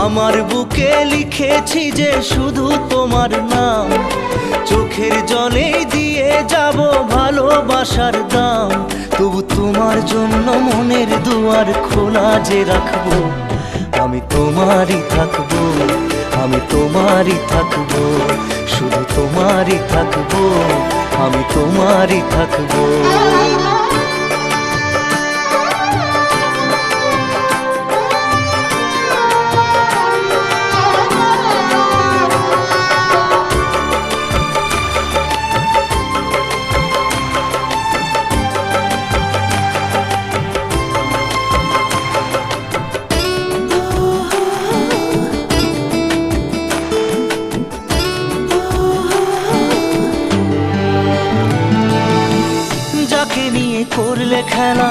আমার বুকে লিখেছি যে শুধু তোমার নাম, চোখের জলে দিয়ে যাব ভালোবাসার দাম। তবু তোমার জন্য মনের দুয়ার খোলা যে রাখবো, আমি তোমারই থাকবো, আমি তোমারই থাকবো, শুধু তোমারই থাকবো, আমি তোমারই থাকবো। যাকে নিয়ে করলে খেলা